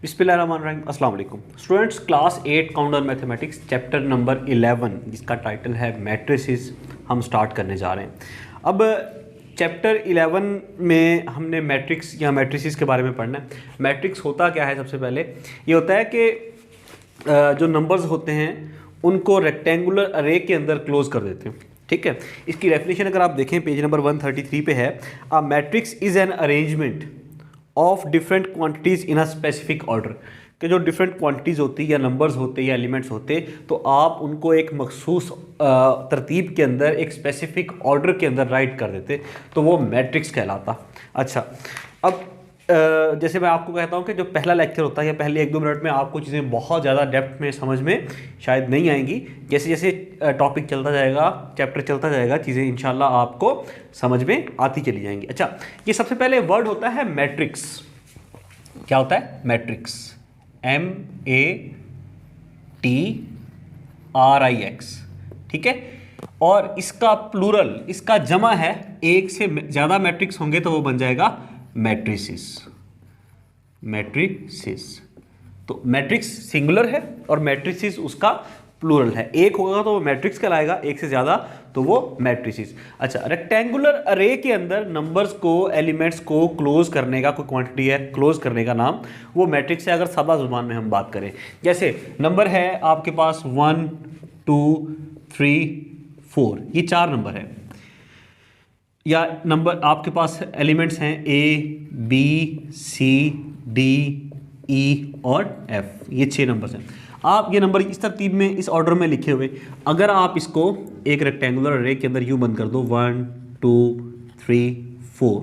बिस्मिल्लाहिर्रहमानिर्रहीम। अस्सलाम वालेकुम students, class 8 counter mathematics chapter number 11 जिसका टाइटल है मैट्रिसेस हम स्टार्ट करने जा रहे हैं। अब चैप्टर 11 में हमने मैट्रिक्स या मैट्रिसेस के बारे में पढ़ना है। मैट्रिक्स होता क्या है? सबसे पहले ये होता है कि जो नंबर्स होते हैं उनको रेक्टेंगुलर अरे के अंदर क्लोज कर देते हैं। ठीक है, इसकी डेफिनेशन अगर आप देखें पेज नंबर 133 पे है, a matrix is an arrangement of different quantities in a specific order. कि जो डिफरेंट क्वांटिटीज़ होती है या नंबर्स होते या एलिमेंट्स होते, तो आप उनको एक मखसूस तरतीब के अंदर एक स्पेसिफिक ऑर्डर के अंदर राइट कर देते, तो वो मैट्रिक्स कहलाता। अच्छा, अब जैसे मैं आपको कहता हूँ कि जो पहला लेक्चर होता है या पहले 1-2 मिनट में आपको चीज़ें बहुत ज़्यादा डेप्थ में समझ में शायद नहीं आएंगी। जैसे जैसे टॉपिक चलता जाएगा, चैप्टर चलता जाएगा, चीज़ें इंशाल्लाह आपको समझ में आती चली जाएंगी। अच्छा, ये सबसे पहले वर्ड होता है मैट्रिक्स। क्या होता है? Matrix, MATRIX। ठीक है, और इसका प्लूरल, इसका जमा है, एक से ज़्यादा मैट्रिक्स होंगे तो वो बन जाएगा मैट्रिसेस। मैट्रिसेस, तो मैट्रिक्स सिंगुलर है और मैट्रिसेस उसका प्लूरल है। एक होगा तो वो मैट्रिक्स कहलाएगा, एक से ज़्यादा तो वो मैट्रिसेस। अच्छा, रेक्टेंगुलर अरे के अंदर नंबर्स को, एलिमेंट्स को क्लोज करने का कोई क्वांटिटी है, क्लोज करने का नाम वो मैट्रिक्स है। अगर सादा जुबान में हम बात करें, जैसे नंबर है आपके पास 1 2 3 4, ये 4 नंबर है, या नंबर आपके पास एलिमेंट्स हैं ABCDE और F, ये 6 नंबर्स हैं। आप ये नंबर इस तरतीब में, इस ऑर्डर में लिखे हुए, अगर आप इसको एक रेक्टेंगुलर अरे के अंदर यूँ बंद कर दो 1 2 3 4,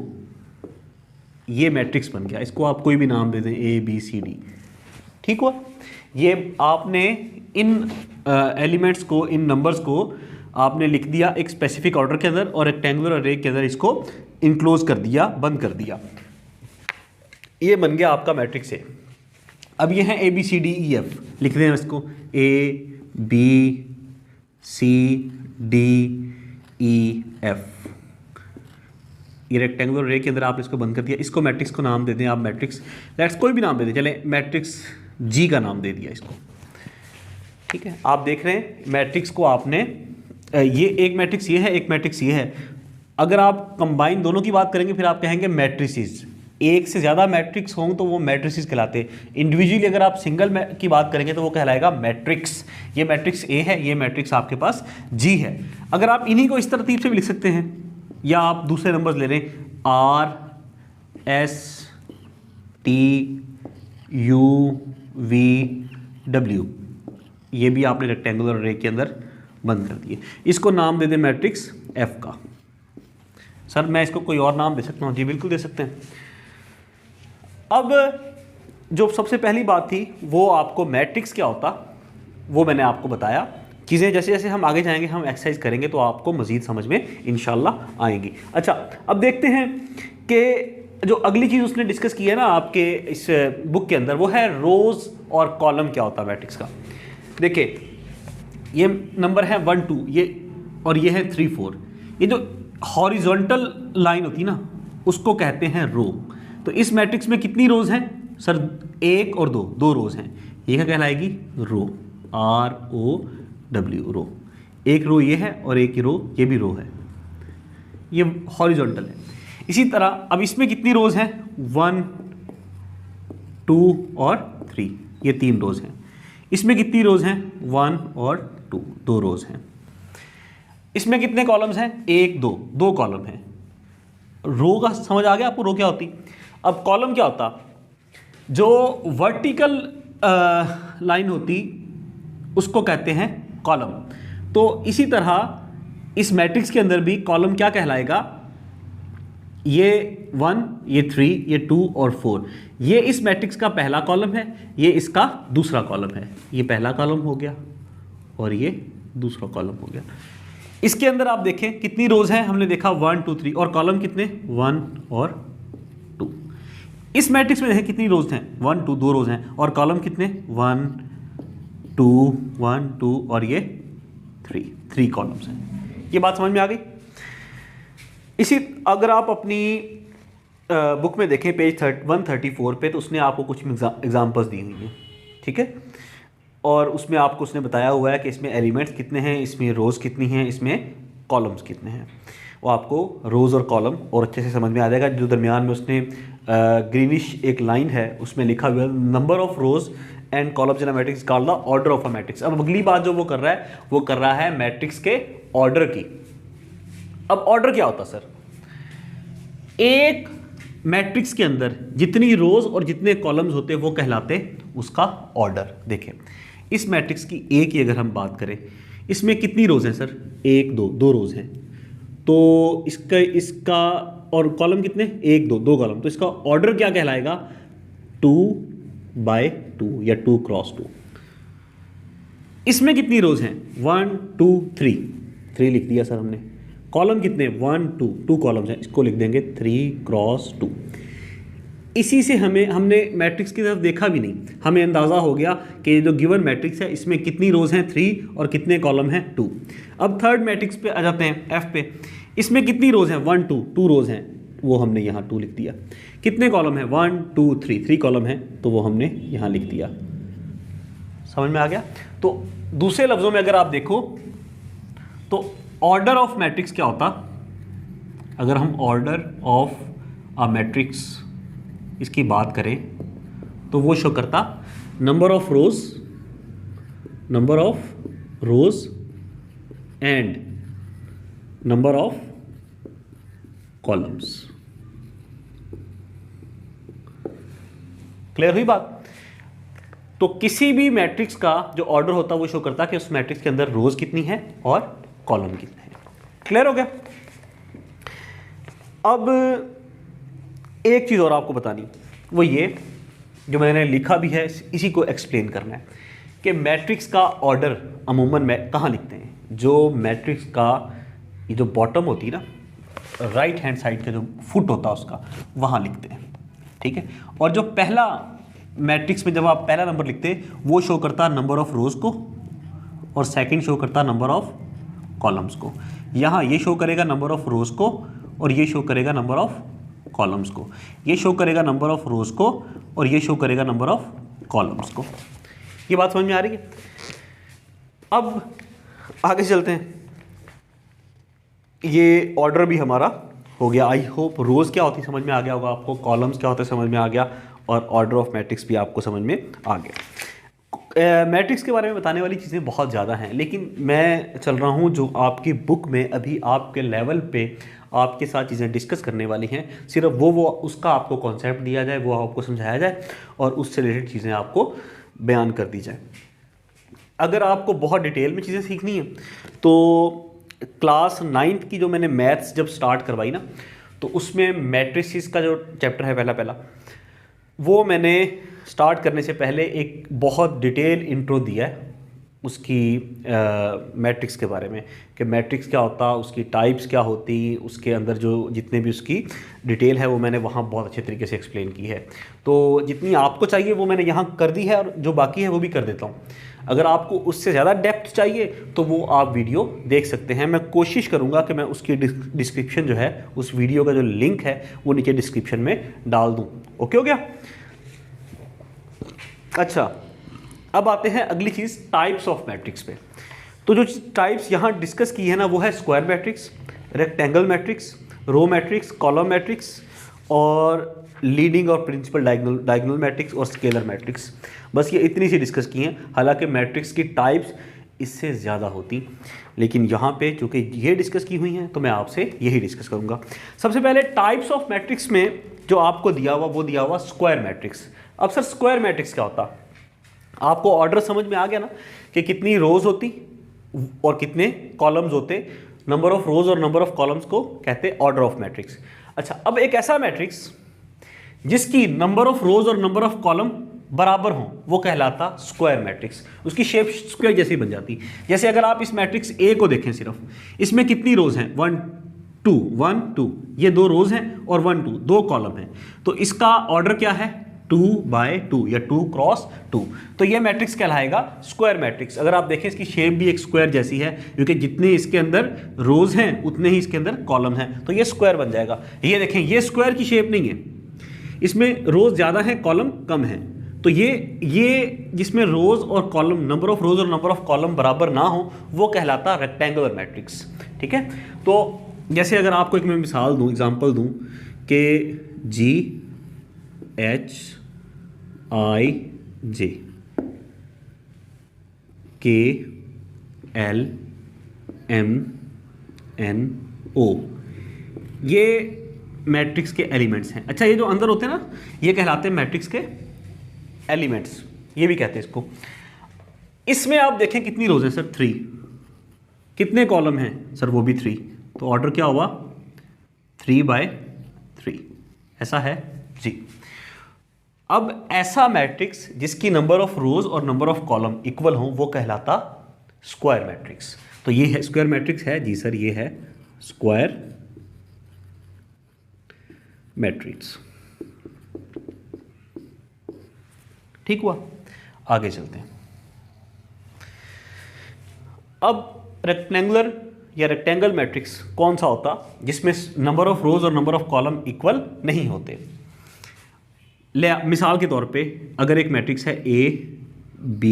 ये मैट्रिक्स बन गया। इसको आप कोई भी नाम दे दें, ABCD। ठीक हुआ? ये आपने इन एलिमेंट्स को, इन नंबर्स को आपने लिख दिया एक स्पेसिफिक ऑर्डर के अंदर और रेक्टेंगुलर अरे के अंदर इसको इनक्लोज कर दिया, बंद कर दिया। ये बन गया आपका मैट्रिक्स है। अब ये है ABCDEF, लिख दें इसको ABCDEF। ये रेक्टेंगुलर अरे के अंदर आपने इसको बंद कर दिया। इसको मैट्रिक्स को नाम दे दें आप, मैट्रिक्स लेट्स कोई भी नाम दे दें, चलें मैट्रिक्स G का नाम दे दिया इसको। ठीक है, आप देख रहे हैं मैट्रिक्स को आपने, ये एक मैट्रिक्स ये है, एक मैट्रिक्स ये है। अगर आप कंबाइन दोनों की बात करेंगे फिर आप कहेंगे मैट्रिसेस। एक से ज़्यादा मैट्रिक्स हों तो वो मैट्रिसेस कहलाते हैं। इंडिविजुअली अगर आप सिंगल की बात करेंगे तो वो कहलाएगा मैट्रिक्स। ये मैट्रिक्स A है, ये मैट्रिक्स आपके पास G है। अगर आप इन्हीं को इस तरतीब से भी लिख सकते हैं, या आप दूसरे नंबर्स ले लें RSTUVW, ये भी आपने रेक्टेंगुलर अरे के अंदर बंद कर दिए। इसको नाम दे दें मैट्रिक्स F का। सर मैं इसको कोई और नाम दे सकता हूँ? जी बिल्कुल दे सकते हैं। अब जो सबसे पहली बात थी वो आपको मैट्रिक्स क्या होता वो मैंने आपको बताया। चीज़ें जैसे जैसे हम आगे जाएंगे, हम एक्सरसाइज करेंगे तो आपको मज़ीद समझ में इंशाल्लाह आएंगी। अच्छा, अब देखते हैं कि जो अगली चीज़ उसने डिस्कस की है ना आपके इस बुक के अंदर, वो है रोज़ और कॉलम। क्या होता है मैट्रिक्स का? देखिए, ये नंबर है 1 2, ये और ये है 3 4। ये जो हॉरिजॉन्टल लाइन होती है ना, उसको कहते हैं रो। तो इस मैट्रिक्स में कितनी रोज हैं? सर 1 और 2, 2 रोज हैं। ये क्या कहलाएगी? रो, ROW, रो। एक रो ये है और एक रो ये भी रो है, ये हॉरिजॉन्टल है। इसी तरह अब इसमें कितनी रोज हैं? 1 2 और 3, ये 3 रोज हैं। इसमें कितनी रोज हैं? 1 और 2, 2 रोज हैं। इसमें कितने कॉलम्स हैं? 1 2, 2 कॉलम हैं। रो का समझ आ गया आपको? रो क्या होती? अब कॉलम क्या होता? जो वर्टिकल लाइन होती उसको कहते हैं कॉलम। तो इसी तरह इस मैट्रिक्स के अंदर भी कॉलम क्या कहलाएगा? ये 1, ये 3, ये 2 और 4, ये इस मैट्रिक्स का पहला कॉलम है, ये इसका दूसरा कॉलम है। ये पहला कॉलम हो गया और ये दूसरा कॉलम हो गया। इसके अंदर आप देखें कितनी रोज हैं? हमने देखा 1 2 3, और कॉलम कितने? 1 और 2। इस मैट्रिक्स में देखें कितनी रोज हैं? 1 2, 2 रोज हैं, और कॉलम कितने? 1 2 1 2 और ये 3 कॉलम्स हैं। ये बात समझ में आ गई? इसी अगर आप अपनी बुक में देखें पेज 134 पे, तो उसने आपको कुछ एग्जांपल्स दी हुई हैं, ठीक है। और उसमें आपको उसने बताया हुआ है कि इसमें एलिमेंट्स कितने हैं, इसमें रोज़ कितनी हैं, इसमें कॉलम्स कितने हैं। वो आपको रोज़ और कॉलम और अच्छे से समझ में आ जाएगा। जो दरमियान में उसने ग्रीनिश एक लाइन है उसमें लिखा हुआ है number of rows and columns in a matrix called the order of a matrix. अब अगली बात जो वो कर रहा है, वो कर रहा है मैट्रिक्स के ऑर्डर की। अब ऑर्डर क्या होता है सर? एक मैट्रिक्स के अंदर जितनी रोज और जितने कॉलम्स होते हैं वो कहलाते उसका ऑर्डर। देखें इस मैट्रिक्स की ए की अगर हम बात करें, इसमें कितनी रोज हैं सर? एक, दो रोज हैं। तो इसका और कॉलम कितने? एक, दो कॉलम। तो इसका ऑर्डर क्या कहलाएगा? 2/2 या 2x2। इसमें कितनी रोज हैं? 1 2 3 लिख दिया सर हमने। कॉलम कितने? 1 2 कॉलम्स हैं, इसको लिख देंगे 3x2। इसी से हमने मैट्रिक्स की तरफ देखा भी नहीं, हमें अंदाज़ा हो गया कि ये जो गिवन मैट्रिक्स है इसमें कितनी रोज हैं? 3 और कितने कॉलम हैं? 2। अब थर्ड मैट्रिक्स पे आ जाते हैं, एफ पे। इसमें कितनी रोज हैं? 1 2 रोज हैं, वो हमने यहाँ 2 लिख दिया। कितने कॉलम हैं? 1 2 3 कॉलम हैं, तो वो हमने यहाँ लिख दिया। समझ में आ गया? तो दूसरे लफ्ज़ों में अगर आप देखो तो ऑर्डर ऑफ मैट्रिक्स क्या होता? अगर हम ऑर्डर ऑफ अ मैट्रिक्स इसकी बात करें तो वो शो करता number of rose and number of columns. Clear हुई बात? तो किसी भी मैट्रिक्स का जो ऑर्डर होता है वो शो करता है कि उस मैट्रिक्स के अंदर रोज कितनी है और कॉलम कितने हैं। क्लियर हो गया? अब एक चीज़ और आपको बतानी, वो ये जो मैंने लिखा भी है इसी को एक्सप्लेन करना है कि मैट्रिक्स का ऑर्डर अमूमन में कहाँ लिखते हैं? जो मैट्रिक्स का ये जो बॉटम होती है ना, राइट हैंड साइड का जो फुट होता है उसका, वहाँ लिखते हैं, ठीक है। और जो पहला मैट्रिक्स में जब आप पहला नंबर लिखते हैं वो शो करता है नंबर ऑफ रोज को, और सेकंड शो करता है नंबर ऑफ कॉलम्स को। यहाँ ये शो करेगा नंबर ऑफ रोज को और ये शो करेगा नंबर ऑफ कॉलम्स को। ये शो करेगा नंबर ऑफ रोज को और ये शो करेगा नंबर ऑफ कॉलम्स को। ये बात समझ में आ रही है? अब आगे चलते हैं। ये ऑर्डर भी हमारा हो गया। आई होप रोज क्या होती समझ में आ गया होगा आपको, कॉलम्स क्या होते समझ में आ गया, और ऑर्डर ऑफ मैट्रिक्स भी आपको समझ में आ गया। मैट्रिक्स के बारे में बताने वाली चीज़ें बहुत ज़्यादा हैं, लेकिन मैं चल रहा हूँ जो आपकी बुक में अभी आपके लेवल पे आपके साथ चीज़ें डिस्कस करने वाली हैं, सिर्फ वो उसका आपको कॉन्सेप्ट दिया जाए, वो आपको समझाया जाए और उससे रिलेटेड चीज़ें आपको बयान कर दी जाए। अगर आपको बहुत डिटेल में चीज़ें सीखनी है तो क्लास 9th की जो मैंने मैथ्स जब स्टार्ट करवाई ना, तो उसमें मैट्रिसेस का जो चैप्टर है पहला वो मैंने स्टार्ट करने से पहले एक बहुत डिटेल इंट्रो दिया है उसकी मैट्रिक्स के बारे में कि मैट्रिक्स क्या होता, उसकी टाइप्स क्या होती, उसके अंदर जो जितने भी उसकी डिटेल है वो मैंने वहाँ बहुत अच्छे तरीके से एक्सप्लेन की है। तो जितनी आपको चाहिए वो मैंने यहाँ कर दी है और जो बाकी है वो भी कर देता हूँ। अगर आपको उससे ज़्यादा डेप्थ चाहिए तो वो आप वीडियो देख सकते हैं। मैं कोशिश करूँगा कि मैं उसकी डिस्क्रिप्शन जो है, उस वीडियो का जो लिंक है वो नीचे डिस्क्रिप्शन में डाल दूँ। ओके हो गया? अच्छा, अब आते हैं अगली चीज़ टाइप्स ऑफ मैट्रिक्स पे। तो जो टाइप्स यहाँ डिस्कस की है ना वो है square matrix, rectangle matrix, row matrix, column matrix और लीडिंग और प्रिंसिपल डायगोनल मैट्रिक्स और स्केलर मैट्रिक्स। बस ये इतनी सी डिस्कस की हैं। हालांकि मैट्रिक्स की टाइप्स इससे ज़्यादा होती, लेकिन यहाँ पे चूँकि ये डिस्कस की हुई हैं तो मैं आपसे यही डिस्कस करूँगा। सबसे पहले टाइप्स ऑफ मैट्रिक्स में जो आपको दिया हुआ वो दिया हुआ स्क्वायर मैट्रिक्स। अब सर स्क्वायर मैट्रिक्स क्या होता? आपको ऑर्डर समझ में आ गया ना कि कितनी रोज होती और कितने कॉलम्स होते। नंबर ऑफ रोज और नंबर ऑफ कॉलम्स को कहते हैं ऑर्डर ऑफ मैट्रिक्स। अच्छा, अब एक ऐसा मैट्रिक्स जिसकी नंबर ऑफ रोज और नंबर ऑफ कॉलम बराबर हों वो कहलाता स्क्वायर मैट्रिक्स। उसकी शेप स्क्वायर जैसी बन जाती। जैसे अगर आप इस मैट्रिक्स ए को देखें, सिर्फ इसमें कितनी रोज हैं? 1 2 1 2, ये 2 रोज हैं और 1 2 2 कॉलम हैं। तो इसका ऑर्डर क्या है? 2/2 या 2x2। तो ये मैट्रिक्स कहलाएगा स्क्वायर मैट्रिक्स। अगर आप देखें इसकी शेप भी एक स्क्वायर जैसी है, क्योंकि जितने इसके अंदर रोज हैं उतने ही इसके अंदर कॉलम हैं, तो ये स्क्वायर बन जाएगा। ये देखें, ये स्क्वायर की शेप नहीं है, इसमें रोज ज़्यादा है कॉलम कम है। तो ये जिसमें रोज और कॉलम, नंबर ऑफ रोज और नंबर ऑफ कॉलम बराबर ना हो, वो कहलाता रेक्टेंगुलर मैट्रिक्स। ठीक है, तो जैसे अगर आपको एक मैं मिसाल दूं, एग्जांपल दूं कि GHIJ KLMNO, ये मैट्रिक्स के एलिमेंट्स हैं। अच्छा, ये जो अंदर होते हैं ना, ये कहलाते हैं मैट्रिक्स के एलिमेंट्स, ये भी कहते हैं इसको। इसमें आप देखें कितनी रोज हैं सर, 3। कितने कॉलम हैं सर, वो भी 3। तो ऑर्डर क्या हुआ, 3/3, ऐसा है जी। अब ऐसा मैट्रिक्स जिसकी नंबर ऑफ रोज और नंबर ऑफ कॉलम इक्वल हो, वो कहलाता स्क्वायर मैट्रिक्स। तो ये है स्क्वायर मैट्रिक्स है जी सर, ये है स्क्वायर मैट्रिक्स। ठीक हुआ, आगे चलते हैं। अब रेक्टेंगुलर या रेक्टेंगल मैट्रिक्स कौन सा होता, जिसमें नंबर ऑफ रोज और नंबर ऑफ कॉलम इक्वल नहीं होते। ले मिसाल के तौर पे अगर एक मैट्रिक्स है A B,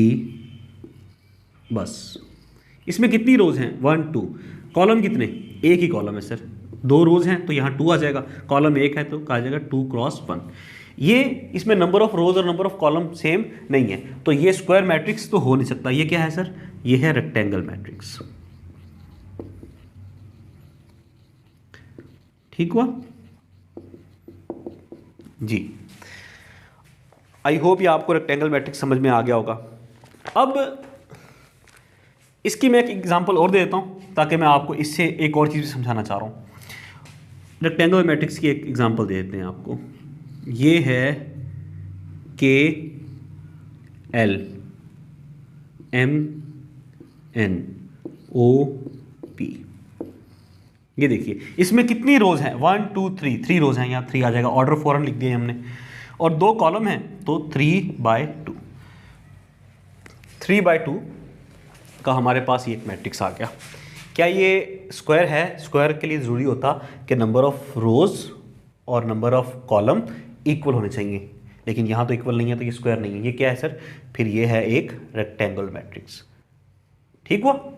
बस इसमें कितनी रोज हैं, 1 2, कॉलम कितने, एक ही कॉलम है सर, 2 रोज हैं तो यहाँ 2 आ जाएगा, कॉलम एक है तो कहा जाएगा 2x1। ये इसमें नंबर ऑफ रोज और नंबर ऑफ कॉलम सेम नहीं है, तो ये स्क्वायर मैट्रिक्स तो हो नहीं सकता। ये क्या है सर, ये है रेक्टेंगल मैट्रिक्स। ठीक हुआ जी। आई होप ये आपको रेक्टेंगल मैट्रिक्स समझ में आ गया होगा। अब इसकी मैं एक एग्जांपल और दे देता हूं, ताकि मैं आपको इससे एक और चीज़ समझाना चाह रहा हूं। रेक्टेंगल मैट्रिक्स की एक एग्जांपल दे देते हैं आपको। ये है KLMNOP। ये देखिए इसमें कितनी रोज हैं, 1 2 3, 3 रोज हैं, यहाँ 3 आ जाएगा, ऑर्डर फॉरन लिख दिया हमने। और 2 कॉलम हैं तो 3/2, 3/2 का हमारे पास ये एक मैट्रिक्स आ गया। क्या ये स्क्वायर है? स्क्वायर के लिए ज़रूरी होता कि नंबर ऑफ रोज और नंबर ऑफ कॉलम इक्वल होने चाहिए, लेकिन यहाँ तो इक्वल नहीं है, तो ये स्क्वायर नहीं है। ये क्या है सर, फिर ये है एक रेक्टेंगल मैट्रिक्स। ठीक हुआ,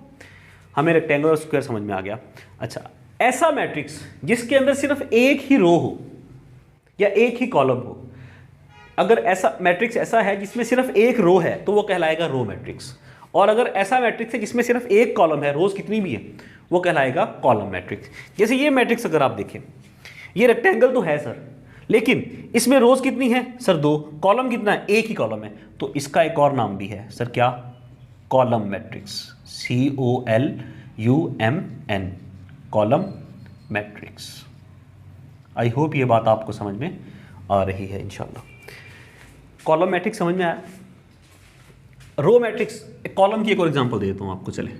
हमें रेक्टेंगल और स्क्वायर समझ में आ गया। अच्छा, ऐसा मैट्रिक्स जिसके अंदर सिर्फ एक ही रो हो या एक ही कॉलम हो, अगर ऐसा मैट्रिक्स ऐसा है जिसमें सिर्फ एक रो है तो वो कहलाएगा रो मैट्रिक्स। और अगर ऐसा मैट्रिक्स है जिसमें सिर्फ एक कॉलम है, रोज कितनी भी है, वो कहलाएगा कॉलम मैट्रिक्स। जैसे ये मैट्रिक्स अगर आप देखें, ये रेक्टेंगल तो है सर, लेकिन इसमें रोज कितनी है सर, 2, कॉलम कितना है, एक ही कॉलम है, तो इसका एक और नाम भी है सर, क्या, column matrix, COLUMN, column matrix. I hope ये बात आपको समझ में आ रही है इंशाल्लाह। कॉलम मैट्रिक्स समझ में आया। रो मैट्रिक्स, कॉलम की एक और एग्जांपल दे देता हूं आपको, चले,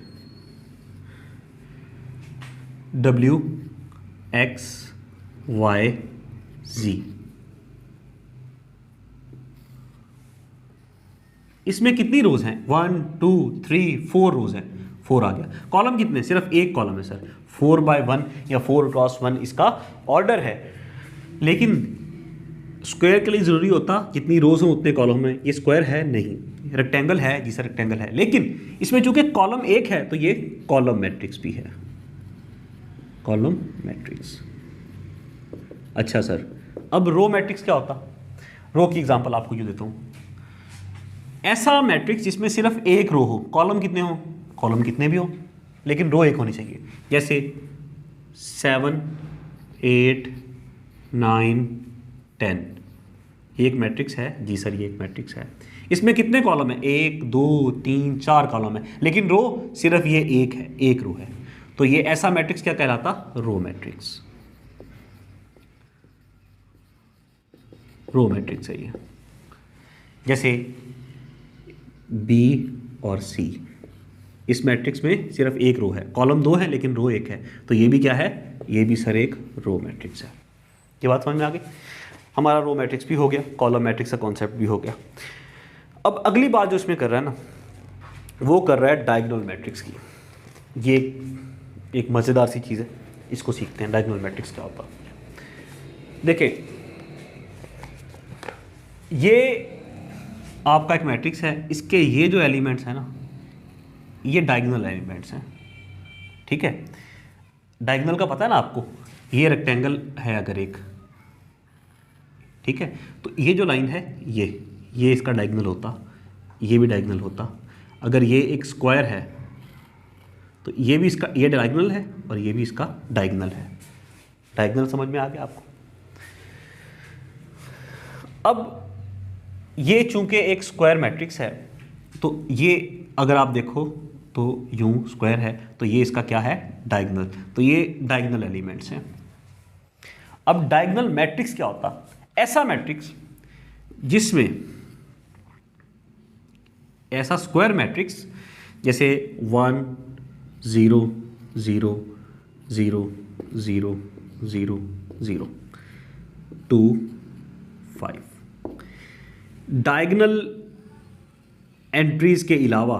WXYZ। इसमें कितनी रोज हैं, 1 2 3 4 रोज हैं, 4 आ गया। कॉलम कितने, सिर्फ एक कॉलम है सर, 4/1 या 4x1 इसका ऑर्डर है। लेकिन स्क्वायर के लिए ज़रूरी होता जितनी रोज हो उतने कॉलम में, ये स्क्वायर है नहीं, रेक्टेंगल है जी सर, रेक्टेंगल है, लेकिन इसमें चूंकि कॉलम एक है तो ये कॉलम मैट्रिक्स भी है, कॉलम मैट्रिक्स। अच्छा सर, अब रो मैट्रिक्स क्या होता, रो की एग्जांपल आपको जो देता हूं, ऐसा मैट्रिक्स जिसमें सिर्फ एक रो हो, कॉलम कितने हो, कॉलम कितने भी हो, लेकिन रो एक होनी चाहिए। जैसे 7 8 9 10, ये एक मैट्रिक्स है जी सर, ये एक मैट्रिक्स है। इसमें कितने कॉलम है, 1 2 3 4 कॉलम है, लेकिन रो सिर्फ ये एक है, एक रो है, तो ये ऐसा मैट्रिक्स क्या कहलाता, रो मैट्रिक्स। रो मैट्रिक्स है ये। जैसे B और C, इस मैट्रिक्स में सिर्फ एक रो है, कॉलम 2 है लेकिन रो एक है, तो ये भी क्या है, ये भी सर एक रो मैट्रिक्स है। ये बात समझ में आ गई। हमारा रो मैट्रिक्स भी हो गया, कॉलम मैट्रिक्स का कॉन्सेप्ट भी हो गया। अब अगली बात जो इसमें कर रहा है ना, वो कर रहा है डायगोनल मैट्रिक्स की। ये एक मज़ेदार सी चीज़ है, इसको सीखते हैं डायगोनल मैट्रिक्स क्या होता है। देखिए, ये आपका एक मैट्रिक्स है, इसके ये जो एलिमेंट्स हैं ना, ये डायगोनल एलिमेंट्स हैं, ठीक है। डायगोनल का पता है ना आपको, ये रेक्टेंगल है अगर एक, ठीक है, तो ये जो लाइन है ये इसका डायगोनल होता, ये भी डायगोनल होता। अगर ये एक स्क्वायर है तो ये भी इसका, ये डायगोनल है और ये भी इसका डायगोनल है। डायगोनल समझ में आ गया आपको। अब ये चूंकि एक स्क्वायर मैट्रिक्स है, तो ये अगर आप देखो तो यूं स्क्वायर है, तो ये इसका क्या है, डायगोनल। तो ये डायगोनल एलिमेंट्स हैं। अब डायगोनल मैट्रिक्स क्या होता, ऐसा मैट्रिक्स जिसमें ऐसा स्क्वायर मैट्रिक्स जैसे 1 0 0 0 0 0 0 2 5, डायगोनल एंट्रीज के अलावा,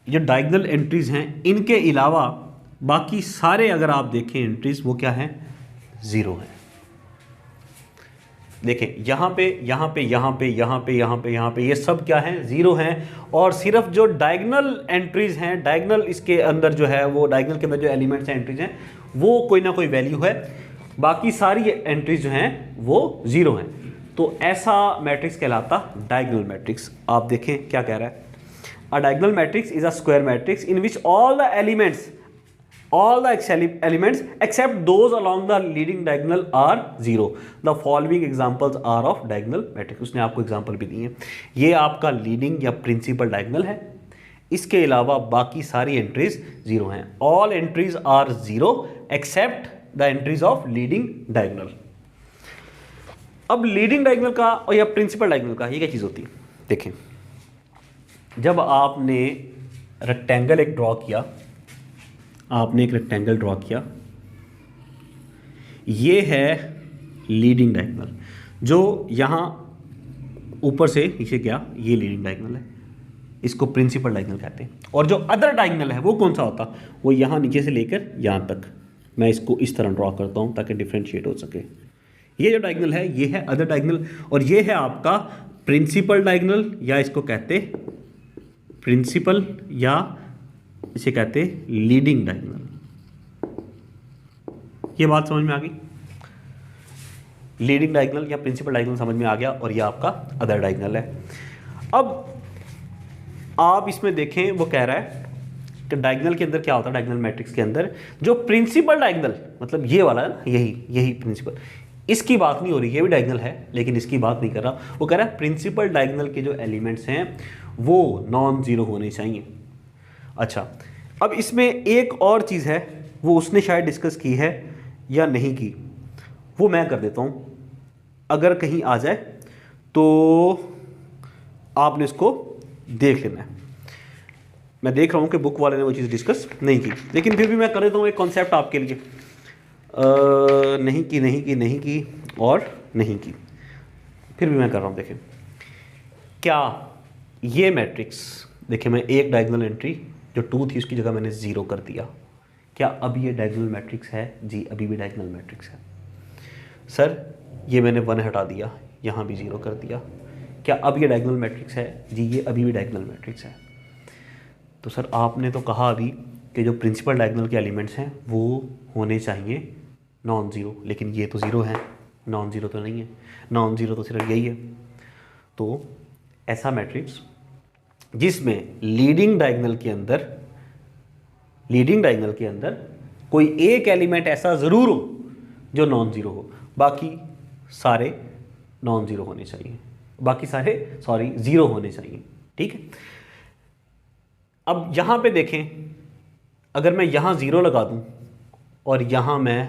जो डायगोनल एंट्रीज हैं इनके अलावा बाकी सारे अगर आप देखें एंट्रीज, वो क्या हैं, ज़ीरो हैं। देखें यहाँ पे, यहाँ पे, यहाँ पे, यहाँ पे, यहाँ पे, यहाँ पे, ये सब क्या हैं, ज़ीरो हैं। और सिर्फ जो डायगोनल एंट्रीज हैं, डायगोनल इसके अंदर जो है, वो डायगोनल के अंदर जो एलिमेंट्स हैं, एंट्रीज हैं, वो कोई ना कोई वैल्यू है, बाकी सारी एंट्रीज जो हैं वो ज़ीरो हैं। तो ऐसा मैट्रिक्स कहलाता डायगोनल मैट्रिक्स। आप देखें क्या कह रहा है, अ diagonal matrix is a square matrix in which all the elements except those along the leading diagonal are zero. The following examples are of diagonal matrix. उसने आपको एग्जाम्पल भी दी है। ये आपका लीडिंग या प्रिंसिपल डायगोनल है, इसके अलावा बाकी सारी एंट्रीज जीरो हैं। All entries are zero except the entries of leading diagonal. अब लीडिंग डायगोनल का और या प्रिंसिपल डायगोनल का ये क्या चीज़ होती है, देखें, जब आपने रेक्टेंगल एक ड्रॉ किया, आपने एक रेक्टेंगल ड्रॉ किया, ये है लीडिंग डायगोनल, जो यहाँ ऊपर से नीचे गया, ये लीडिंग डायगोनल है, इसको प्रिंसिपल डायगोनल कहते हैं। और जो अदर डायगोनल है वो कौन सा होता, वो यहाँ नीचे से लेकर यहाँ तक। मैं इसको इस तरह ड्रॉ करता हूँ ताकि डिफ्रेंशिएट हो सके। ये जो डायगोनल है ये है अदर डायगोनल, और ये है आपका प्रिंसिपल डायगोनल, या इसको कहते प्रिंसिपल, या इसे कहते लीडिंग डायगोनल। ये बात समझ में आ गई, लीडिंग डायगोनल या प्रिंसिपल डायगोनल समझ में आ गया, और ये आपका अदर डायगोनल है। अब आप इसमें देखें, वो कह रहा है कि डायगोनल के अंदर क्या होता है, डायगोनल मैट्रिक्स के अंदर जो प्रिंसिपल डायगोनल, मतलब ये वाला है ना, यही प्रिंसिपल, इसकी बात नहीं हो रही, ये भी डायगोनल है लेकिन इसकी बात नहीं कर रहा। वो कह रहा है प्रिंसिपल डायगोनल के जो एलिमेंट्स हैं वो नॉन जीरो होने चाहिए। अच्छा, अब इसमें एक और चीज़ है, वो उसने शायद डिस्कस की है या नहीं की, वो मैं कर देता हूँ, अगर कहीं आ जाए तो आपने इसको देख लेना है। मैं देख रहा हूँ कि बुक वाले ने वो चीज़ डिस्कस नहीं की, लेकिन फिर भी मैं कर देता हूँ एक कॉन्सेप्ट आपके लिए। नहीं की और नहीं की, फिर भी मैं कर रहा हूँ। देखें, क्या ये मैट्रिक्स, देखिए मैं एक डायगोनल एंट्री जो 2 थी उसकी जगह मैंने 0 कर दिया, क्या अब ये डायगोनल मैट्रिक्स है? जी, अभी भी डायगोनल मैट्रिक्स है। सर ये मैंने 1 हटा दिया, यहाँ भी 0 कर दिया, क्या अब ये डायगोनल मैट्रिक्स है? जी, ये अभी भी डायगोनल मैट्रिक्स है। तो सर आपने तो कहा अभी कि जो प्रिंसिपल डायगोनल के एलिमेंट्स हैं वो होने चाहिए नॉन ज़ीरो, लेकिन ये तो ज़ीरो है, नॉन ज़ीरो तो नहीं है, नॉन ज़ीरो तो सिर्फ यही है। तो ऐसा मैट्रिक्स जिसमें लीडिंग डायगोनल के अंदर कोई एक एलिमेंट ऐसा ज़रूर हो जो नॉन ज़ीरो हो, बाकी सारे नॉन ज़ीरो होने चाहिए, ज़ीरो होने चाहिए। ठीक है, अब यहाँ पे देखें, अगर मैं यहाँ 0 लगा दूँ और यहाँ मैं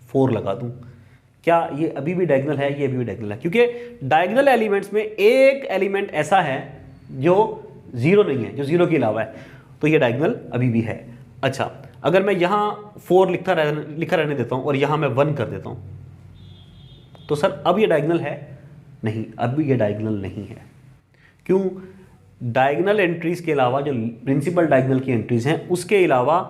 4 लगा दूँ, क्या ये अभी भी डायगोनल है? ये अभी भी डायगोनल है, क्योंकि डायगोनल एलिमेंट्स में एक एलिमेंट ऐसा है जो 0 नहीं है, जो 0 के अलावा है, तो ये डायगोनल अभी भी है। अच्छा, अगर मैं यहाँ 4 लिखा रहने देता हूँ और यहाँ मैं 1 कर देता हूँ, तो सर अब ये डायगोनल है? नहीं, अब ये डायगोनल नहीं है। क्यों? डायगोनल एंट्रीज के अलावा जो प्रिंसिपल डायगोनल की एंट्रीज हैं उसके अलावा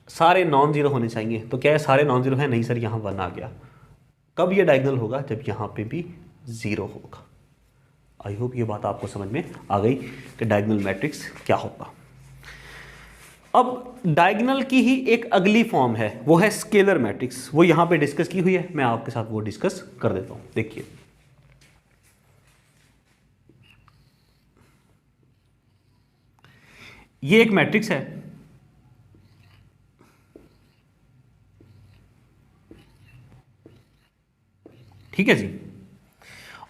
सारे नॉन जीरो होने चाहिए। तो क्या है, सारे नॉन जीरो हैं? नहीं सर, यहाँ 1 आ गया। कब ये डायगोनल होगा? जब यहाँ पे भी 0 होगा। आई होप ये बात आपको समझ में आ गई कि डायगोनल मैट्रिक्स क्या होगा। अब डायगोनल की ही एक अगली फॉर्म है, वो है स्केलर मैट्रिक्स। वो यहाँ पे डिस्कस की हुई है, मैं आपके साथ वो डिस्कस कर देता हूँ। देखिए, ये एक मैट्रिक्स है, ठीक है जी,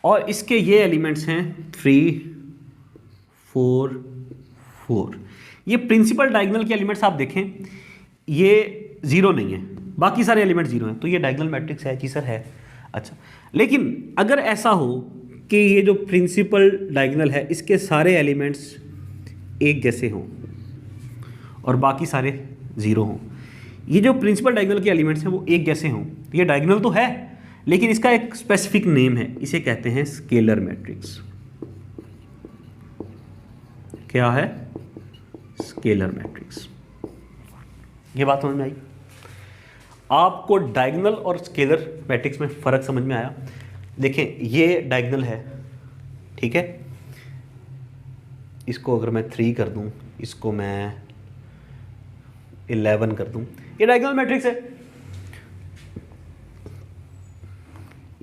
और इसके ये एलिमेंट्स हैं 3, 4, 4। ये प्रिंसिपल डायगोनल के एलिमेंट्स आप देखें, ये 0 नहीं है, बाकी सारे एलिमेंट 0 हैं, तो ये डायगोनल मैट्रिक्स है। जी सर है। अच्छा, लेकिन अगर ऐसा हो कि ये जो प्रिंसिपल डायगोनल है इसके सारे एलिमेंट्स एक जैसे हों और बाकी सारे 0 हों, ये जो प्रिंसिपल डायगोनल के एलिमेंट्स हैं वो एक जैसे हों, तो ये डायगोनल तो है, लेकिन इसका एक स्पेसिफिक नेम है, इसे कहते हैं स्केलर मैट्रिक्स। क्या है? Scalar matrix. ये बात समझ में आई? आपको डायगोनल और स्केलर मैट्रिक्स में फ़र्क समझ में आया? देखें, ये डायगोनल है, ठीक है, इसको अगर मैं 3 कर दूं, इसको मैं 11 कर दूं, ये डायगोनल मैट्रिक्स है।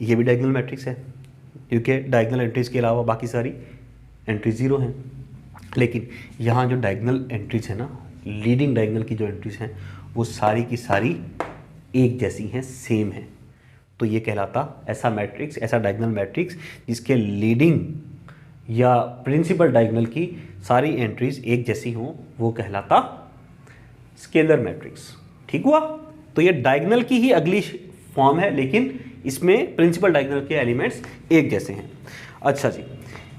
ये भी डायगोनल मैट्रिक्स है, क्योंकि डायगोनल एंट्रीज के अलावा बाकी सारी एंट्रीज 0 हैं। लेकिन यहाँ जो डायगोनल एंट्रीज है ना, लीडिंग डायगोनल की जो एंट्रीज हैं वो सारी की सारी एक जैसी हैं, सेम हैं। तो ये कहलाता ऐसा मैट्रिक्स, ऐसा डायगोनल मैट्रिक्स जिसके लीडिंग या प्रिंसिपल डायगोनल की सारी एंट्रीज एक जैसी हों, वो कहलाता स्केलर मैट्रिक्स। ठीक हुआ? तो ये डायगोनल की ही अगली फॉर्म है, लेकिन इसमें प्रिंसिपल डायगोनल के एलिमेंट्स एक जैसे हैं। अच्छा जी,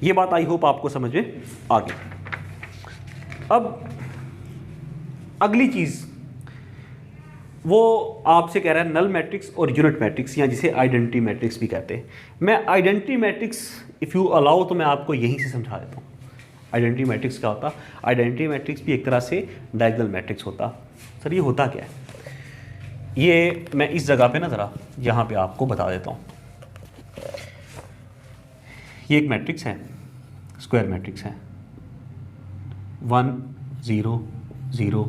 ये बात आई होप आपको समझ में आ गई। अब अगली चीज़ वो आपसे कह रहा है नल मैट्रिक्स और यूनिट मैट्रिक्स, या जिसे आइडेंटिटी मैट्रिक्स भी कहते हैं। मैं identity matrix if you allow तो मैं आपको यहीं से समझा देता हूँ। आइडेंटिटी मैट्रिक्स क्या होता? आइडेंटिटी मैट्रिक्स भी एक तरह से डायगोनल मैट्रिक्स होता। सर ये होता क्या है? ये मैं इस जगह पे ना ज़रा यहाँ पे आपको बता देता हूँ। ये एक मैट्रिक्स है, स्क्वायर मैट्रिक्स है, 1 0 0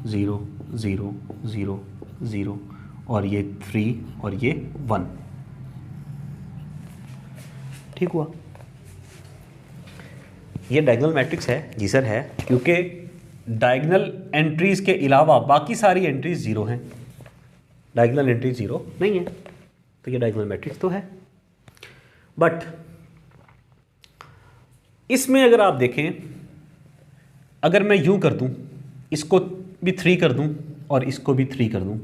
0 0 0 0 और ये 3 और ये 1। ठीक हुआ? ये डायगोनल मैट्रिक्स है? जी सर है, क्योंकि डायगोनल एंट्रीज के अलावा बाकी सारी एंट्रीज 0 हैं। डायगोनल एंट्री 0 नहीं है, तो ये डायगोनल मैट्रिक्स तो है। बट इसमें अगर आप देखें, अगर मैं यूं कर दूं, इसको भी 3 कर दूं और इसको भी 3 कर दूं,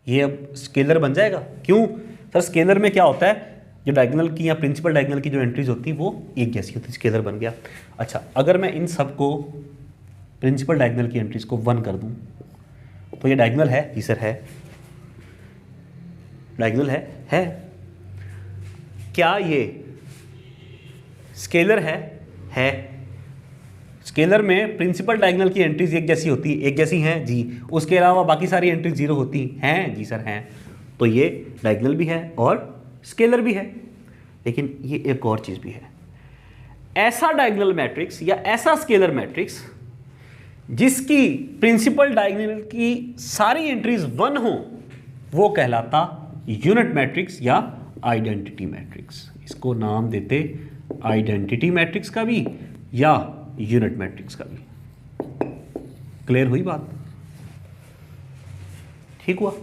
ये अब स्केलर बन जाएगा। क्यों सर? स्केलर में क्या होता है, जो डायगोनल की या प्रिंसिपल डायगोनल की जो एंट्रीज होती हैं वो एक जैसी होती है, स्केलर बन गया। अच्छा, अगर मैं इन सब को प्रिंसिपल डायगोनल की एंट्रीज को 1 कर दूं, तो ये डायगोनल है? जी सर है, डायगोनल है। क्या ये स्केलर है? है। स्केलर में प्रिंसिपल डायगोनल की एंट्रीज एक जैसी होती है, एक जैसी हैं जी, उसके अलावा बाकी सारी एंट्रीज 0 होती हैं। जी सर हैं। तो ये डायगोनल भी है और स्केलर भी है। लेकिन ये एक और चीज़ भी है, ऐसा डायगोनल मैट्रिक्स या ऐसा स्केलर मैट्रिक्स जिसकी प्रिंसिपल डायगोनल की सारी एंट्रीज 1 हो, वो कहलाता यूनिट मैट्रिक्स या आइडेंटिटी मैट्रिक्स। इसको नाम देते आइडेंटिटी मैट्रिक्स का भी या यूनिट मैट्रिक्स का भी। क्लियर हुई बात? ठीक हुआ?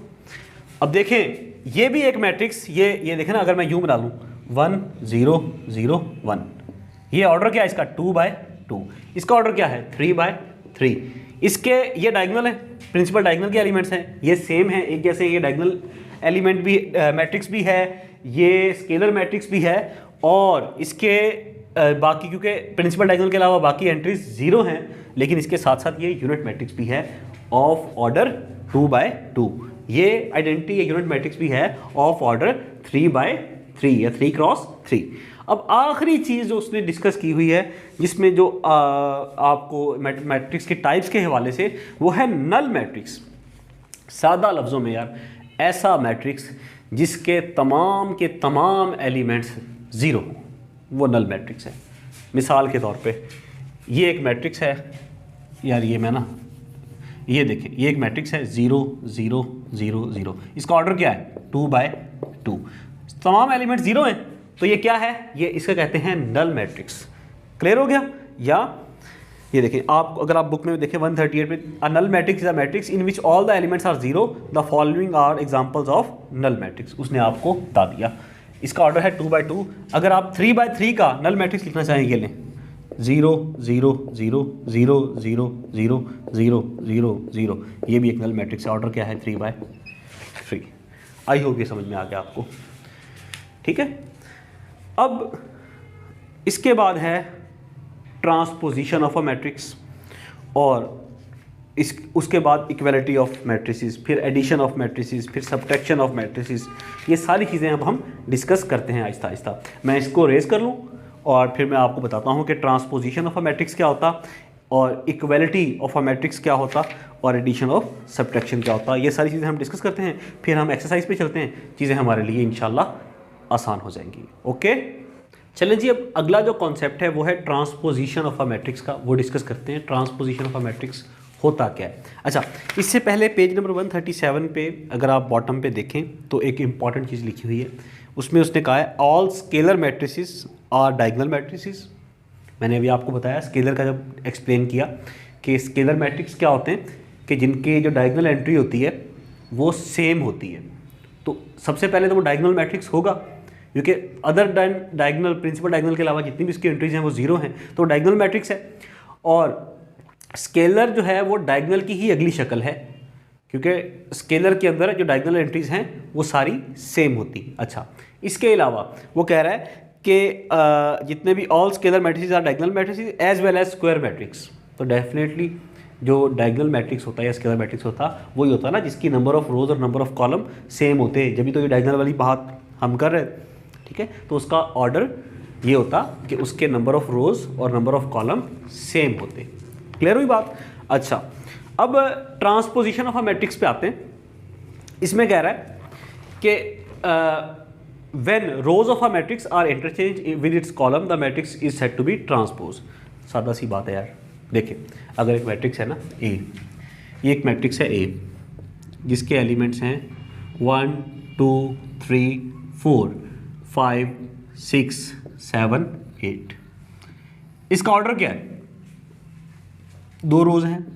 अब देखें, ये भी एक मैट्रिक्स, ये देखें ना, अगर मैं यूं बना लूं 1 0 0 1, ये ऑर्डर क्या है इसका? 2/2। इसका ऑर्डर क्या है? 3/3। इसके ये डायगोनल है, प्रिंसिपल डायगोनल के एलिमेंट्स हैं, ये सेम है, एक जैसे। ये डायगोनल एलिमेंट भी मैट्रिक्स भी है, ये स्केलर मैट्रिक्स भी है, और इसके बाकी क्योंकि प्रिंसिपल डायगोनल के अलावा बाकी एंट्रीज 0 हैं, लेकिन इसके साथ साथ ये यूनिट मैट्रिक्स भी है ऑफ ऑर्डर 2/2। ये आइडेंटिटी या यूनिट मैट्रिक्स भी है ऑफ ऑर्डर 3/3 या 3x3। अब आखिरी चीज़ जो उसने डिस्कस की हुई है जिसमें जो आपको मैट्रिक्स के टाइप्स के हवाले से, वो है नल मैट्रिक्स। सादा लफ्ज़ों में यार, ऐसा मैट्रिक्स जिसके तमाम के तमाम एलिमेंट्स ज़ीरो, वो नल मैट्रिक्स है। मिसाल के तौर पे ये एक मैट्रिक्स है यार, ये देखें, ये एक मैट्रिक्स है 0 0 0 0। इसका ऑर्डर क्या है? 2/2। तमाम एलिमेंट 0 हैं, तो ये क्या है? ये इसका कहते हैं नल मैट्रिक्स। क्लियर हो गया? या ये देखें, आप अगर आप बुक में देखें 138 पे, a null matrix is a matrix in which all the elements are 0, the following are examples of null matrix. उसने आपको बता दिया। इसका ऑर्डर है 2/2। अगर आप 3/3 का नल मैट्रिक्स लिखना चाहेंगे, लें 0 0 0 0 0 0 0 0 0, ये भी एक नल मैट्रिक्स है। ऑर्डर क्या है? 3/3। आई होप ये समझ में आ गया आपको, ठीक है। अब इसके बाद है ट्रांसपोजिशन ऑफ अ मैट्रिक्स, और उसके बाद इक्वलिटी ऑफ मैट्रिसेस, फिर एडिशन ऑफ मैट्रिसेस, फिर सब्ट्रैक्शन ऑफ मैट्रिसेस। ये सारी चीज़ें अब हम डिस्कस करते हैं आहिस्ता आहिस्ता। मैं इसको रेज कर लूँ और फिर मैं आपको बताता हूँ कि ट्रांसपोजिशन ऑफ अ मैट्रिक्स क्या होता, और इक्वलिटी ऑफ अ मैट्रिक्स क्या होता, और एडिशन ऑफ सब्ट्रैक्शन क्या होता। ये सारी चीज़ें हम डिस्कस करते हैं, फिर हम एक्सरसाइज पे चलते हैं। चीज़ें हमारे लिए इंशाल्लाह आसान हो जाएंगी। ओके, चलें जी। अब अगला जो कॉन्सेप्ट है वो है ट्रांसपोजिशन ऑफ अ मैट्रिक्स का, वो डिस्कस करते हैं। ट्रांसपोजिशन ऑफ अ मैट्रिक्स होता क्या है? अच्छा, इससे पहले पेज नंबर 137 पे अगर आप बॉटम पे देखें तो एक इंपॉर्टेंट चीज़ लिखी हुई है। उसमें उसने कहा है all scalar matrices are diagonal matrices. मैंने अभी आपको बताया स्केलर का, जब एक्सप्लेन किया कि स्केलर मैट्रिक्स क्या होते हैं, कि जिनके जो डायगोनल एंट्री होती है वो सेम होती है। तो सबसे पहले तो वो डायगोनल मैट्रिक्स होगा, क्योंकि अदर डायगोनल, प्रिंसिपल डायगोनल के अलावा जितनी भी इसकी एंट्रीज हैं वो 0 हैं, तो डायगोनल मैट्रिक्स है। और स्केलर जो है वो डायगोनल की ही अगली शक्ल है, क्योंकि स्केलर के अंदर जो डायगोनल एंट्रीज हैं वो सारी सेम होती। अच्छा, इसके अलावा वो कह रहा है कि जितने भी all scalar matrices are diagonal matrices as well as square matrix. तो डेफिनेटली जो डायगोनल मैट्रिक्स होता है या स्केलर मैट्रिक्स होता है वही होता है ना जिसकी नंबर ऑफ रोज और नंबर ऑफ कॉलम सेम होते हैं। जब भी तो ये डायगोनल वाली बात हम कर रहे हैं, ठीक है, तो उसका ऑर्डर ये होता कि उसके नंबर ऑफ रोज और नंबर ऑफ कॉलम सेम होते। क्लियर हुई बात? अच्छा, अब ट्रांसपोजिशन ऑफ अ मैट्रिक्स पे आते हैं। इसमें कह रहा है कि when rows of a matrix are interchange with its column the matrix is said to be transpose. सादा सी बात है यार। देखिए, अगर एक मैट्रिक्स है ना ए, ये एक मैट्रिक्स है ए जिसके एलिमेंट्स हैं 1 2 3 4 5 6 7 8। इसका ऑर्डर क्या है? 2 रोज हैं,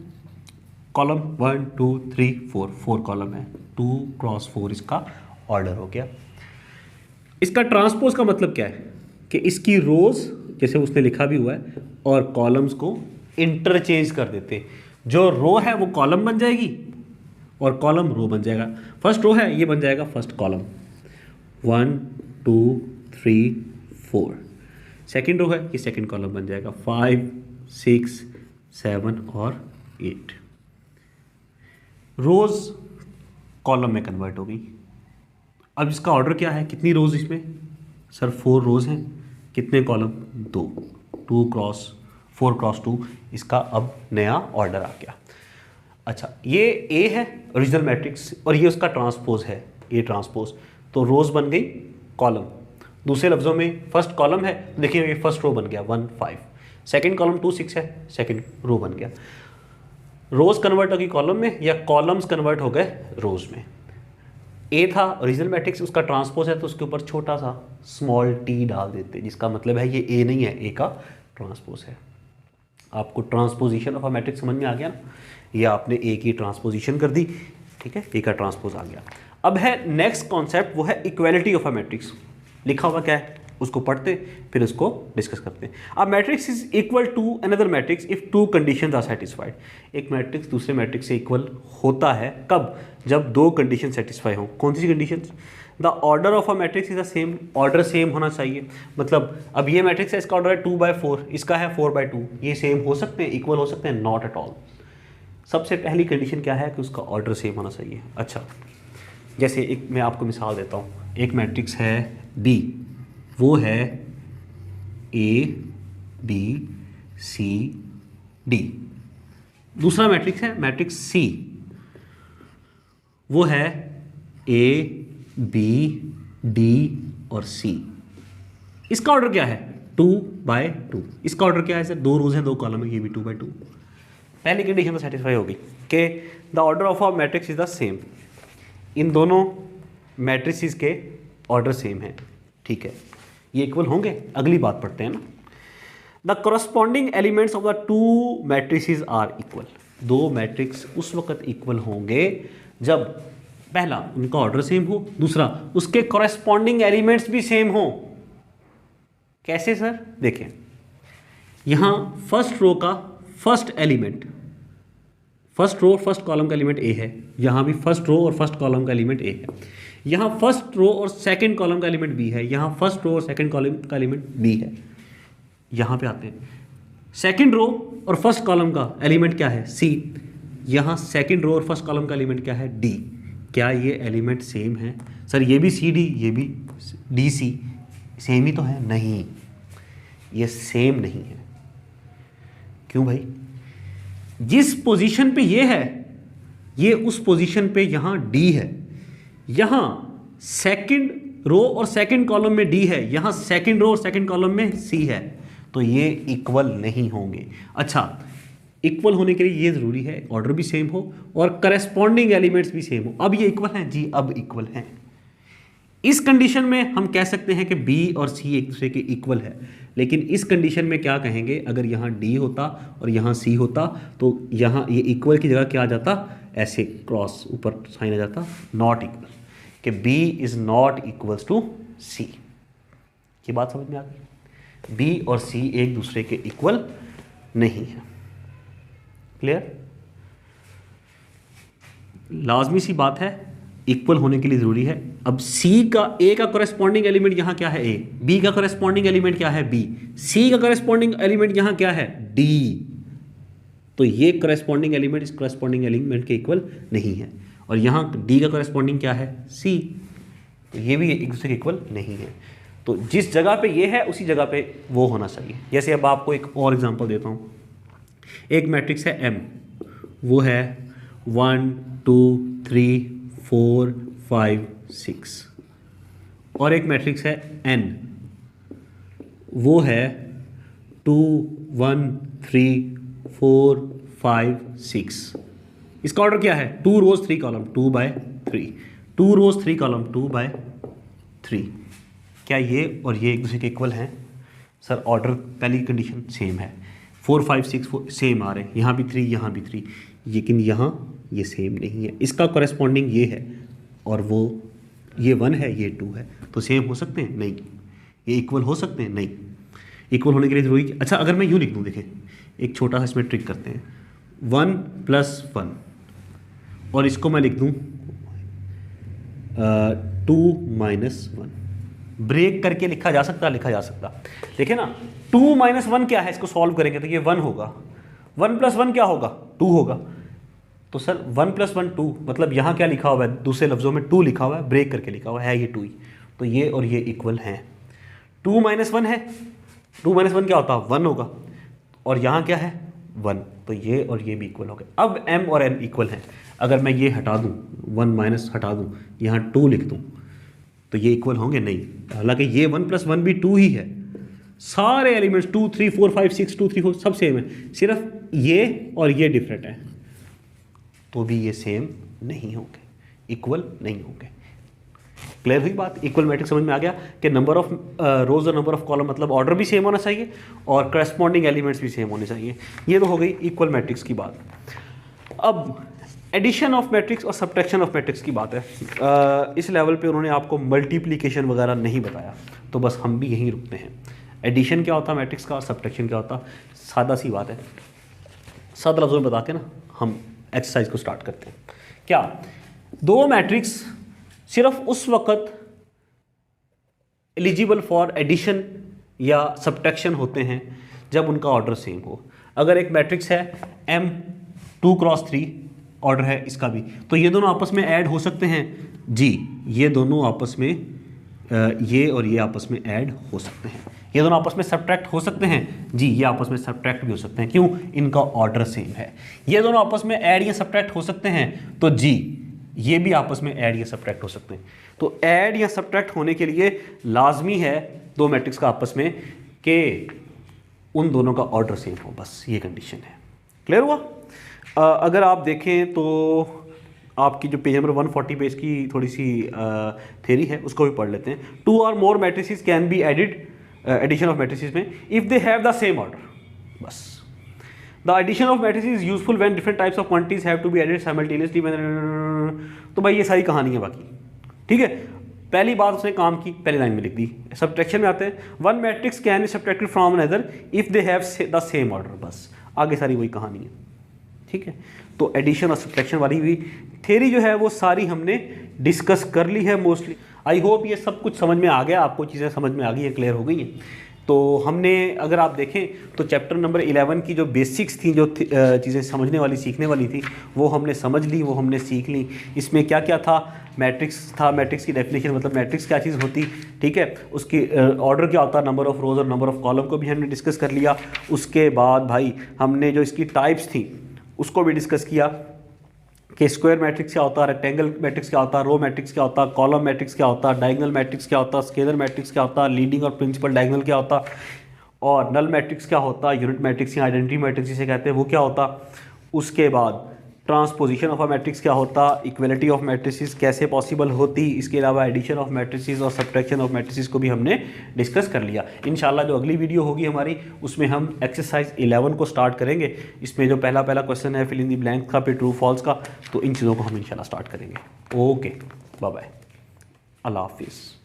कॉलम 1 2 3 4 कॉलम है, 2 क्रॉस 4 इसका ऑर्डर हो गया। इसका ट्रांसपोज का मतलब क्या है? कि इसकी रोज जैसे उसने लिखा भी हुआ है और कॉलम्स को इंटरचेंज कर देते। जो रो है वो कॉलम बन जाएगी और कॉलम रो बन जाएगा। फर्स्ट रो है, ये बन जाएगा फर्स्ट कॉलम 1 2 3 4। सेकेंड रो है, ये सेकेंड कॉलम बन जाएगा 5 6 7 और 8। रोज कॉलम में कन्वर्ट हो गई। अब इसका ऑर्डर क्या है? कितनी रोज इसमें? सर 4 रोज हैं। कितने कॉलम? 2। 2 क्रॉस 4 क्रॉस 2 इसका अब नया ऑर्डर आ गया। अच्छा, ये ए है ओरिजिनल मैट्रिक्स और ये उसका ट्रांसपोज है, ए ट्रांसपोज। तो रोज बन गई कॉलम। दूसरे लफ्ज़ों में फर्स्ट कॉलम है, देखिए ये फर्स्ट रो बन गया 1 5। सेकेंड कॉलम 2 6 है, सेकेंड रो बन गया। रोज कन्वर्ट हो गई कॉलम में या कॉलम्स कन्वर्ट हो गए रोज में। ए था ओरिजिनल मैट्रिक्स, उसका ट्रांसपोज है तो उसके ऊपर छोटा सा स्मॉल टी डाल देते, जिसका मतलब है ये ए नहीं है, ए का ट्रांसपोज है। आपको ट्रांसपोजिशन ऑफ अ मैट्रिक्स समझ में आ गया ना? ये आपने ए की ट्रांसपोजिशन कर दी, ठीक है, ए का ट्रांसपोज आ गया। अब है नेक्स्ट कॉन्सेप्ट, वो है इक्वालिटी ऑफ अ मैट्रिक्स। लिखा हुआ क्या है उसको पढ़ते फिर उसको डिस्कस करते हैं। अब matrix is equal to another matrix if 2 conditions are satisfied. एक मैट्रिक्स दूसरे मैट्रिक्स से इक्वल होता है कब? जब 2 कंडीशन सेटिस्फाई हो। कौन सी conditions? The order of a matrix is the same. Order same होना चाहिए। मतलब अब ये मैट्रिक्स है, इसका ऑर्डर है 2/4, इसका है 4/2। ये सेम हो सकते हैं, इक्वल हो सकते हैं? Not at all. सबसे पहली कंडीशन क्या है कि उसका ऑर्डर सेम होना चाहिए। अच्छा, जैसे एक मैं आपको मिसाल देता हूँ, एक मैट्रिक्स है B, वो है A B C D। दूसरा मैट्रिक्स है मैट्रिक्स C, वो है A B D और C। इसका ऑर्डर क्या है 2/2। इसका ऑर्डर क्या है सर, 2 रोज हैं 2 कॉलम है, ये भी 2/2। पहली कंडीशन तो सेटिस्फाई होगी कि the order of a matrix is the same. इन दोनों मैट्रिक्स के ऑर्डर सेम है, ठीक है, ये इक्वल होंगे। अगली बात पढ़ते हैं ना, the corresponding elements of the 2 matrices are equal. 2 matrix उस वक्त इक्वल होंगे जब पहला उनका ऑर्डर सेम हो, दूसरा उसके करस्पॉन्डिंग एलिमेंट्स भी सेम हो। कैसे सर, देखें यहां फर्स्ट रो का first element, first row first column का एलिमेंट ए है, यहां भी फर्स्ट रो और फर्स्ट कॉलम का एलिमेंट ए है। यहां फर्स्ट रो और सेकंड कॉलम का एलिमेंट बी है, यहां फर्स्ट रो और सेकंड कॉलम का एलिमेंट बी है। यहां पे आते हैं, सेकंड रो और फर्स्ट कॉलम का एलिमेंट क्या है सी, यहां सेकंड रो और फर्स्ट कॉलम का एलिमेंट क्या है डी। क्या ये एलिमेंट सेम है सर, ये भी सी डी ये भी डी सी, सेम ही तो है, नहीं ये सेम नहीं है। क्यों भाई, जिस पोजीशन पे ये है ये उस पोजीशन पे यहां डी है, यहां सेकंड रो और सेकंड कॉलम में डी है, यहां सेकंड रो और सेकंड कॉलम में सी है, तो ये इक्वल नहीं होंगे। अच्छा, इक्वल होने के लिए ये जरूरी है ऑर्डर भी सेम हो और करस्पॉन्डिंग एलिमेंट्स भी सेम हो। अब ये इक्वल हैं जी, अब इक्वल हैं। इस कंडीशन में हम कह सकते हैं कि बी और सी एक दूसरे के इक्वल है, लेकिन इस कंडीशन में क्या कहेंगे, अगर यहाँ डी होता और यहाँ सी होता तो यहाँ ये इक्वल की जगह क्या आ जाता, ऐसे क्रॉस ऊपर साइन आ जाता, नॉट इक्वल, कि B is not equals to C. ये बात समझ में आ गई, बी और सी एक दूसरे के इक्वल नहीं है। क्लियर, लाजमी सी बात है, इक्वल होने के लिए जरूरी है। अब सी का, ए का करस्पॉन्डिंग एलिमेंट यहां क्या है ए, बी का करस्पॉन्डिंग एलिमेंट क्या है बी, सी का करस्पॉन्डिंग एलिमेंट यहां क्या है डी, तो ये करस्पॉन्डिंग एलिमेंट इस करस्पॉन्डिंग एलिमेंट के इक्वल नहीं है, और यहां डी का करस्पॉन्डिंग क्या है सी, तो ये भी एक दूसरे के इक्वल नहीं है। तो जिस जगह पे ये है उसी जगह पे वो होना चाहिए। जैसे अब आपको एक और एग्जांपल देता हूं, एक मैट्रिक्स है एम, वो है 1 2 3 4 5 6, और एक मैट्रिक्स है एन, वो है 2 1 3 4 5 6। इसका ऑर्डर क्या है 2 रोज 3 कॉलम 2/3, 2 रोज 3 कॉलम 2/3। क्या ये और ये एक दूसरे के इक्वल हैं सर, ऑर्डर पहली कंडीशन सेम है, 4 5 6 सेम आ रहे हैं, यहाँ भी 3 यहाँ भी 3, लेकिन यहाँ ये सेम नहीं है। इसका कॉरेस्पॉन्डिंग ये है और वो ये 1 है ये 2 है, तो सेम हो सकते हैं नहीं, ये इक्वल हो सकते हैं नहीं। इक्वल होने के लिए जरूरी, अच्छा अगर मैं यूँ लिख दूँ, देखें एक छोटा सा इसमें ट्रिक करते हैं, 1 + 1, और इसको मैं लिख दूँ 2 - 1, ब्रेक करके लिखा जा सकता, लिखा जा सकता। देखिए ना 2 - 1 क्या है, इसको सॉल्व करेंगे तो ये 1 होगा, 1 + 1 क्या होगा 2 होगा, तो सर 1 + 1 2, मतलब यहाँ क्या लिखा हुआ है, दूसरे लफ्ज़ों में 2 लिखा हुआ है, ब्रेक करके लिखा हुआ है ये 2 ही, तो ये और ये इक्वल हैं। 2 - 1 है, 2 - 1 क्या होता है 1 होगा, और यहाँ क्या है 1, तो ये और ये भी इक्वल हो गए। अब m और n इक्वल हैं, अगर मैं ये हटा दूँ 1 माइनस हटा दूँ, यहाँ 2 लिख दूँ, तो ये इक्वल होंगे नहीं, हालांकि ये 1 + 1 भी 2 ही है, सारे एलिमेंट्स 2 3 4 5 6 2 3 4 सब सेम है, सिर्फ ये और ये डिफरेंट है, तो भी ये सेम नहीं होंगे, इक्वल नहीं होंगे। क्लियर हुई बात, इक्वल मैट्रिक्स समझ में आ गया कि नंबर ऑफ रोज और नंबर ऑफ कॉलम मतलब ऑर्डर भी सेम होना चाहिए और करस्पॉन्डिंग एलिमेंट्स भी सेम होने चाहिए। ये तो हो गई इक्वल मैट्रिक्स की बात। अब एडिशन ऑफ मैट्रिक्स और सब्ट्रैक्शन ऑफ मैट्रिक्स की बात है। इस लेवल पे उन्होंने आपको मल्टीप्लिकेशन वगैरह नहीं बताया, तो बस हम भी यहीं रुकते हैं। एडिशन क्या होता है मैट्रिक्स का और सब्ट्रैक्शन क्या होता, सादा सी बात है, सादा लफ्ज़ों में बता के ना हम एक्सरसाइज को स्टार्ट करते हैं। क्या दो मैट्रिक्स सिर्फ उस वक्त एलिजिबल फॉर एडिशन या सब्ट्रैक्शन होते हैं जब उनका ऑर्डर सेम हो। अगर एक मैट्रिक्स है M 2 × 3 ऑर्डर है इसका भी, तो ये दोनों आपस में ऐड हो सकते हैं जी, ये दोनों आपस में ये और ये आपस में ऐड हो सकते हैं, ये दोनों आपस में सब्ट्रैक्ट हो सकते हैं जी, ये आपस में सब्ट्रैक्ट भी हो सकते हैं, क्यों? इनका ऑर्डर सेम है। ये दोनों आपस में ऐड या सब्ट्रैक्ट हो सकते हैं तो जी ये भी आपस में ऐड या सब्ट्रैक्ट हो सकते हैं। तो ऐड या सब्ट्रैक्ट होने के लिए लाजमी है दो मैट्रिक्स का आपस में कि उन दोनों का ऑर्डर सेम हो, बस ये कंडीशन है। क्लियर हुआ? अगर आप देखें तो आपकी जो पेज नंबर 140 पेज की थोड़ी सी थ्योरी है उसको भी पढ़ लेते हैं। 2 और more matrices can be added, addition of matrices में, if they have the same order. बस the addition of matrices is useful when different types of quantities have to be added simultaneously. तो भाई ये सारी कहानी है बाकी, ठीक है। पहली बात उसने काम की, पहली लाइन में लिख दी। सब्ट्रैक्शन में आते हैं, one matrix can be subtracted from another if they have the same order. बस आगे सारी वही कहानी है, ठीक है। तो एडिशन और सब्ट्रैक्शन वाली भी थ्योरी जो है वो सारी हमने डिस्कस कर ली है मोस्टली। आई होप ये सब कुछ समझ में आ गया, आपको चीज़ें समझ में आ गई है, क्लियर हो गई हैं। तो हमने अगर आप देखें तो चैप्टर नंबर 11 की जो बेसिक्स थी, जो चीज़ें समझने वाली सीखने वाली थी, वो हमने समझ ली, वो हमने सीख ली। इसमें क्या क्या था? मैट्रिक्स था, मैट्रिक्स की डेफिनेशन, मतलब मैट्रिक्स क्या चीज़ होती, ठीक है। उसकी ऑर्डर क्या होता है, नंबर ऑफ रोज और नंबर ऑफ कॉलम को भी हमने डिस्कस कर लिया। उसके बाद भाई हमने जो इसकी टाइप्स थी उसको भी डिस्कस किया कि स्क्वायर मैट्रिक्स क्या होता है, रेक्टेंगल मैट्रिक्स क्या होता है, रो मैट्रिक्स क्या होता है, कॉलम मैट्रिक्स क्या होता है, डायगोनल मैट्रिक्स क्या होता है, स्केलर मैट्रिक्स क्या होता है, लीडिंग और प्रिंसिपल डायगोनल क्या होता है, और नल मैट्रिक्स क्या होता है, यूनिट मैट्रिक्स या आइडेंटिटी मैट्रिक्स जिसे कहते हैं वो क्या होता। उसके बाद ट्रांसपोजिशन ऑफ अ मैट्रिक्स क्या होता, इक्वलिटी ऑफ मैट्रिसेस कैसे पॉसिबल होती, इसके अलावा एडिशन ऑफ मैट्रिसेस और सब्ट्रैक्शन ऑफ मैट्रिसेस को भी हमने डिस्कस कर लिया। इंशाल्लाह जो अगली वीडियो होगी हमारी उसमें हम एक्सरसाइज 11 को स्टार्ट करेंगे। इसमें जो पहला क्वेश्चन है फिल इन द ब्लैंक का, फिर ट्रू फॉल्स का, तो इन चीज़ों को हम इंशाल्लाह स्टार्ट करेंगे। ओके, बाय बाय, अल्लाह हाफिज़।